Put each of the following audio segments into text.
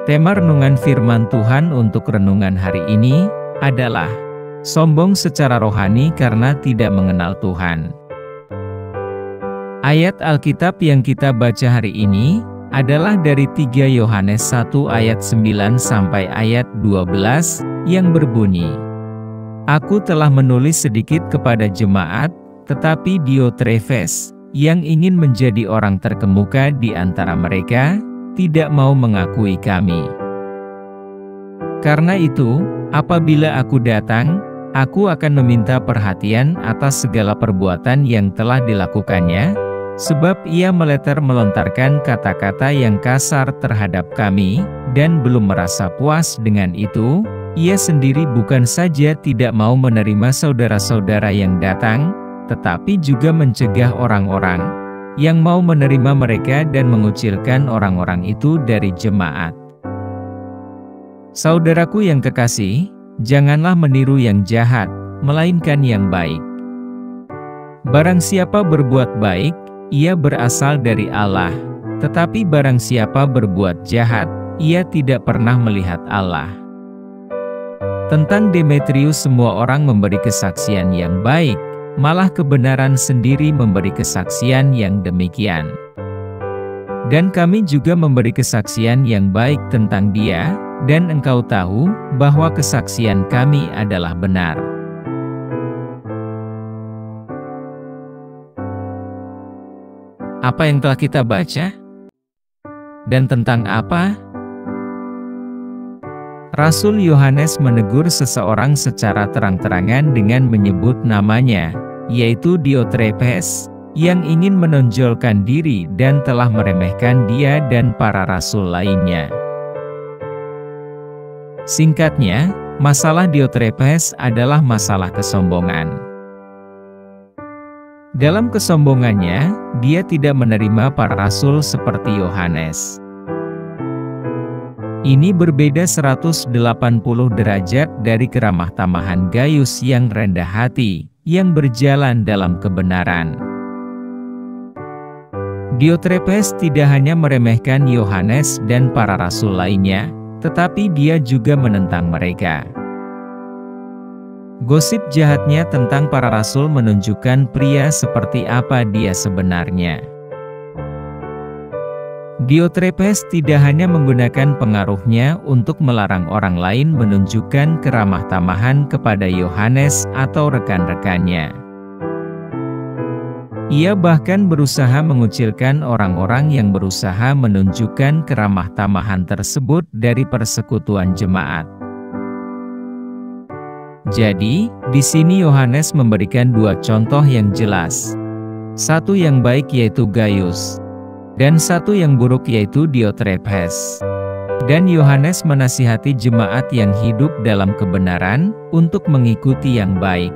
Tema renungan firman Tuhan untuk renungan hari ini adalah sombong secara rohani karena tidak mengenal Tuhan. Ayat Alkitab yang kita baca hari ini adalah dari 3 Yohanes 1 ayat 9 sampai ayat 12 yang berbunyi, "Aku telah menulis sedikit kepada jemaat, tetapi Diotrefes, yang ingin menjadi orang terkemuka di antara mereka, tidak mau mengakui kami. Karena itu, apabila aku datang, aku akan meminta perhatian atas segala perbuatan yang telah dilakukannya, sebab ia melontarkan kata-kata yang kasar terhadap kami, dan belum merasa puas dengan itu, ia sendiri bukan saja tidak mau menerima saudara-saudara yang datang, tetapi juga mencegah orang-orang yang mau menerima mereka dan mengucilkan orang-orang itu dari jemaat. Saudaraku yang kekasih, janganlah meniru yang jahat, melainkan yang baik. Barang siapa berbuat baik, ia berasal dari Allah, tetapi barang siapa berbuat jahat, ia tidak pernah melihat Allah." Tentang Demetrius semua orang memberi kesaksian yang baik, malah kebenaran sendiri memberi kesaksian yang demikian. Dan kami juga memberi kesaksian yang baik tentang dia, dan engkau tahu bahwa kesaksian kami adalah benar. Apa yang telah kita baca? Dan tentang apa? Rasul Yohanes menegur seseorang secara terang-terangan dengan menyebut namanya, yaitu Diotrefes, yang ingin menonjolkan diri dan telah meremehkan dia dan para rasul lainnya. Singkatnya, masalah Diotrefes adalah masalah kesombongan. Dalam kesombongannya, dia tidak menerima para rasul seperti Yohanes. Ini berbeda 180 derajat dari keramah tamahan Gaius yang rendah hati, yang berjalan dalam kebenaran. Diotrefes tidak hanya meremehkan Yohanes dan para rasul lainnya, tetapi dia juga menentang mereka. Gosip jahatnya tentang para rasul menunjukkan pria seperti apa dia sebenarnya. Diotrefes tidak hanya menggunakan pengaruhnya untuk melarang orang lain menunjukkan keramah tamahan kepada Yohanes atau rekan-rekannya. Ia bahkan berusaha mengucilkan orang-orang yang berusaha menunjukkan keramah tamahan tersebut dari persekutuan jemaat. Jadi, di sini Yohanes memberikan 2 contoh yang jelas. Satu yang baik yaitu Gaius, dan satu yang buruk yaitu Diotrefes. Dan Yohanes menasihati jemaat yang hidup dalam kebenaran untuk mengikuti yang baik.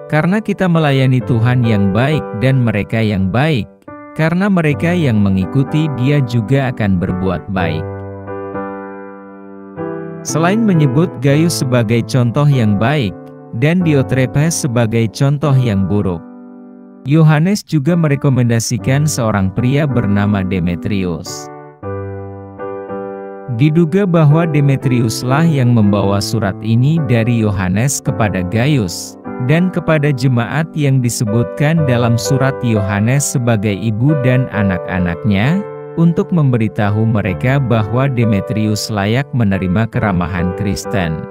Karena kita melayani Tuhan yang baik dan mereka yang baik, karena mereka yang mengikuti Dia juga akan berbuat baik. Selain menyebut Gaius sebagai contoh yang baik, dan Diotrefes sebagai contoh yang buruk, Yohanes juga merekomendasikan seorang pria bernama Demetrius. Diduga bahwa Demetriuslah yang membawa surat ini dari Yohanes kepada Gaius, dan kepada jemaat yang disebutkan dalam surat Yohanes sebagai ibu dan anak-anaknya, untuk memberitahu mereka bahwa Demetrius layak menerima keramahan Kristen.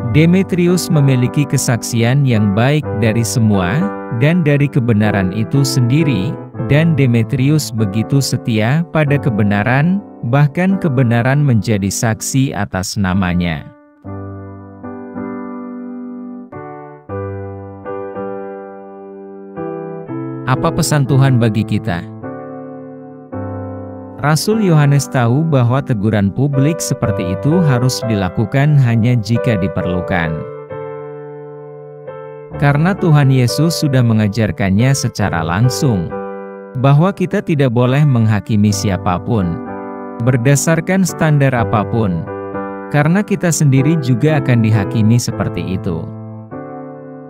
Demetrius memiliki kesaksian yang baik dari semua, dan dari kebenaran itu sendiri, dan Demetrius begitu setia pada kebenaran, bahkan kebenaran menjadi saksi atas namanya. Apa pesan Tuhan bagi kita? Rasul Yohanes tahu bahwa teguran publik seperti itu harus dilakukan hanya jika diperlukan. Karena Tuhan Yesus sudah mengajarkannya secara langsung, bahwa kita tidak boleh menghakimi siapapun, berdasarkan standar apapun, karena kita sendiri juga akan dihakimi seperti itu.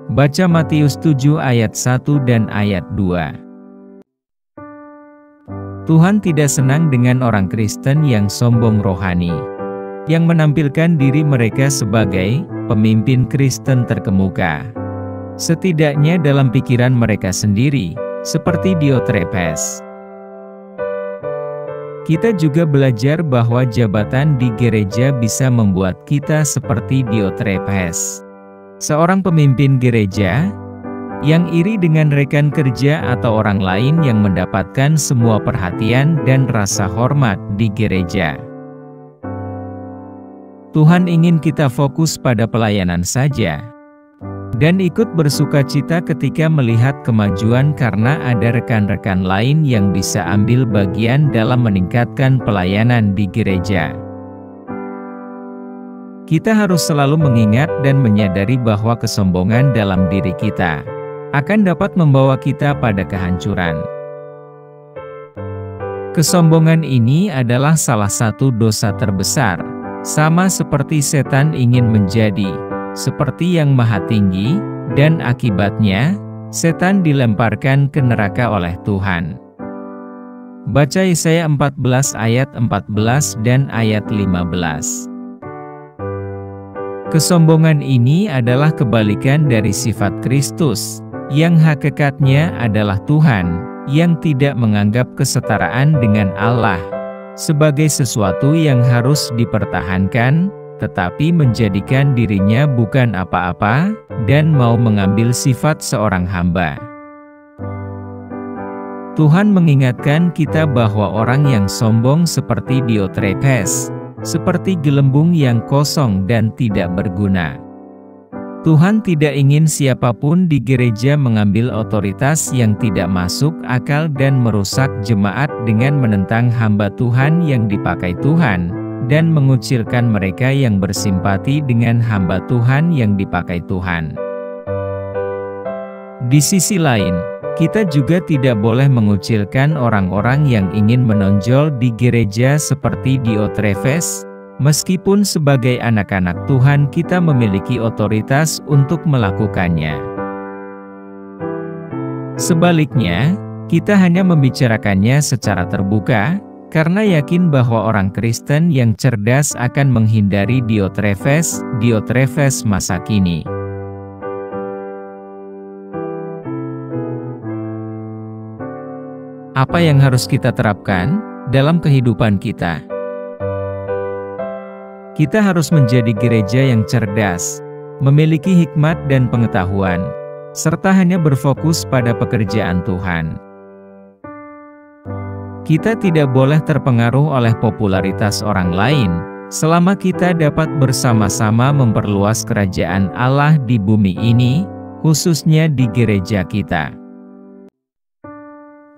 Baca Matius 7 ayat 1 dan ayat 2. Tuhan tidak senang dengan orang Kristen yang sombong rohani, yang menampilkan diri mereka sebagai pemimpin Kristen terkemuka. Setidaknya dalam pikiran mereka sendiri, seperti Diotrephes. Kita juga belajar bahwa jabatan di gereja bisa membuat kita seperti Diotrephes, seorang pemimpin gereja yang iri dengan rekan kerja atau orang lain yang mendapatkan semua perhatian dan rasa hormat di gereja. Tuhan ingin kita fokus pada pelayanan saja, dan ikut bersukacita ketika melihat kemajuan karena ada rekan-rekan lain yang bisa ambil bagian dalam meningkatkan pelayanan di gereja. Kita harus selalu mengingat dan menyadari bahwa kesombongan dalam diri kita akan dapat membawa kita pada kehancuran. Kesombongan ini adalah salah satu dosa terbesar, sama seperti setan ingin menjadi seperti yang maha tinggi, dan akibatnya, setan dilemparkan ke neraka oleh Tuhan. Baca Yesaya 14 ayat 14 dan ayat 15. Kesombongan ini adalah kebalikan dari sifat Kristus, yang hakikatnya adalah Tuhan, yang tidak menganggap kesetaraan dengan Allah sebagai sesuatu yang harus dipertahankan, tetapi menjadikan dirinya bukan apa-apa, dan mau mengambil sifat seorang hamba. Tuhan mengingatkan kita bahwa orang yang sombong seperti Diotrephes, seperti gelembung yang kosong dan tidak berguna. Tuhan tidak ingin siapapun di gereja mengambil otoritas yang tidak masuk akal dan merusak jemaat dengan menentang hamba Tuhan yang dipakai Tuhan, dan mengucilkan mereka yang bersimpati dengan hamba Tuhan yang dipakai Tuhan. Di sisi lain, kita juga tidak boleh mengucilkan orang-orang yang ingin menonjol di gereja seperti Diotrephes, meskipun sebagai anak-anak Tuhan kita memiliki otoritas untuk melakukannya. Sebaliknya, kita hanya membicarakannya secara terbuka, karena yakin bahwa orang Kristen yang cerdas akan menghindari Diotrephes masa kini. Apa yang harus kita terapkan dalam kehidupan kita? Kita harus menjadi gereja yang cerdas, memiliki hikmat dan pengetahuan, serta hanya berfokus pada pekerjaan Tuhan. Kita tidak boleh terpengaruh oleh popularitas orang lain, selama kita dapat bersama-sama memperluas kerajaan Allah di bumi ini, khususnya di gereja kita.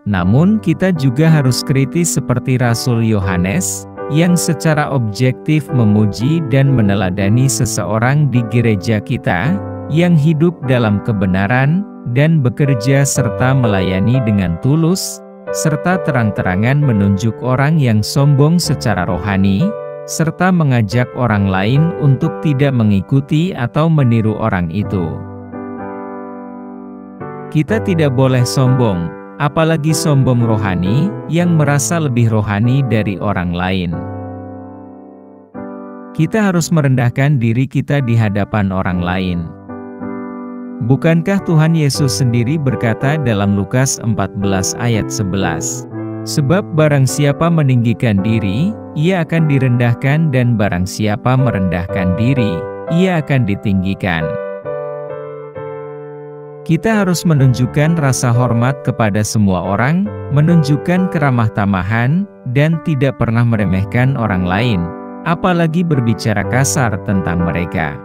Namun kita juga harus kritis seperti Rasul Yohanes, yang secara objektif memuji dan meneladani seseorang di gereja kita, yang hidup dalam kebenaran, dan bekerja serta melayani dengan tulus, serta terang-terangan menunjuk orang yang sombong secara rohani, serta mengajak orang lain untuk tidak mengikuti atau meniru orang itu. Kita tidak boleh sombong, apalagi sombong rohani, yang merasa lebih rohani dari orang lain. Kita harus merendahkan diri kita di hadapan orang lain. Bukankah Tuhan Yesus sendiri berkata dalam Lukas 14 ayat 11, "Sebab barang siapa meninggikan diri, ia akan direndahkan, dan barang siapa merendahkan diri, ia akan ditinggikan." Kita harus menunjukkan rasa hormat kepada semua orang, menunjukkan keramah tamahan, dan tidak pernah meremehkan orang lain, apalagi berbicara kasar tentang mereka.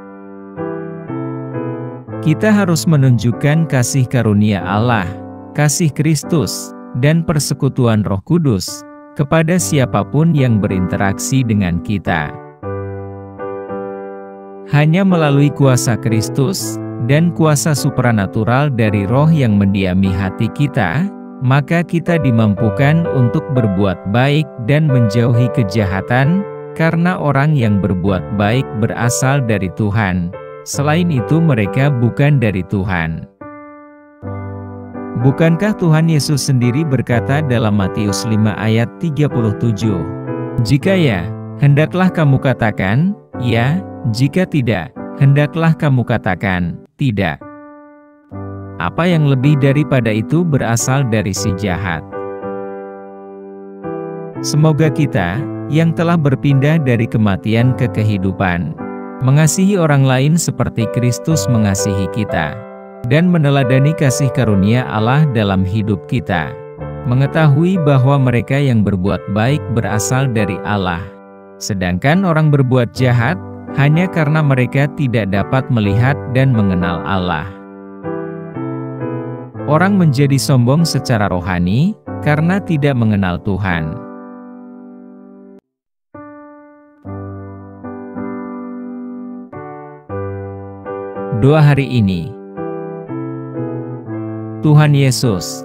Kita harus menunjukkan kasih karunia Allah, kasih Kristus, dan persekutuan Roh Kudus kepada siapapun yang berinteraksi dengan kita. Hanya melalui kuasa Kristus dan kuasa supranatural dari Roh yang mendiami hati kita, maka kita dimampukan untuk berbuat baik dan menjauhi kejahatan, karena orang yang berbuat baik berasal dari Tuhan. Selain itu mereka bukan dari Tuhan. Bukankah Tuhan Yesus sendiri berkata dalam Matius 5 ayat 37, "Jika ya, hendaklah kamu katakan, ya, jika tidak, hendaklah kamu katakan, tidak." Apa yang lebih daripada itu berasal dari si jahat. Semoga kita, yang telah berpindah dari kematian ke kehidupan, mengasihi orang lain seperti Kristus mengasihi kita, dan meneladani kasih karunia Allah dalam hidup kita, mengetahui bahwa mereka yang berbuat baik berasal dari Allah, sedangkan orang berbuat jahat, hanya karena mereka tidak dapat melihat dan mengenal Allah. Orang menjadi sombong secara rohani, karena tidak mengenal Tuhan. Doa hari ini. Tuhan Yesus,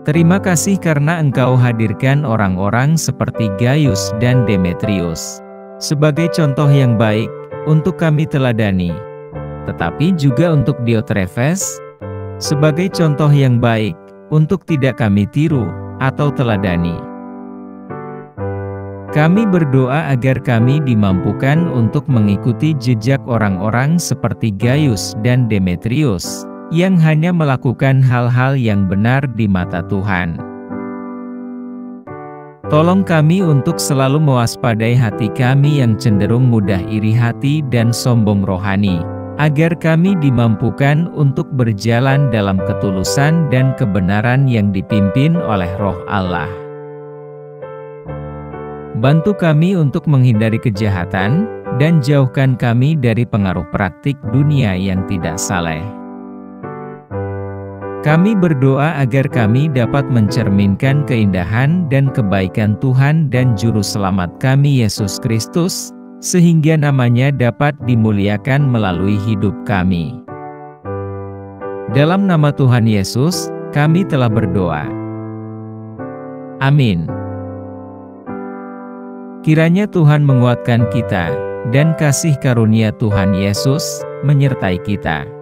terima kasih karena Engkau hadirkan orang-orang seperti Gaius dan Demetrius sebagai contoh yang baik untuk kami teladani, tetapi juga untuk Diotrefes sebagai contoh yang baik untuk tidak kami tiru atau teladani. Kami berdoa agar kami dimampukan untuk mengikuti jejak orang-orang seperti Gaius dan Demetrius, yang hanya melakukan hal-hal yang benar di mata Tuhan. Tolong kami untuk selalu mewaspadai hati kami yang cenderung mudah iri hati dan sombong rohani, agar kami dimampukan untuk berjalan dalam ketulusan dan kebenaran yang dipimpin oleh Roh Allah. Bantu kami untuk menghindari kejahatan, dan jauhkan kami dari pengaruh praktik dunia yang tidak saleh. Kami berdoa agar kami dapat mencerminkan keindahan dan kebaikan Tuhan dan Juru Selamat kami Yesus Kristus, sehingga namanya dapat dimuliakan melalui hidup kami. Dalam nama Tuhan Yesus, kami telah berdoa. Amin. Kiranya Tuhan menguatkan kita, dan kasih karunia Tuhan Yesus menyertai kita.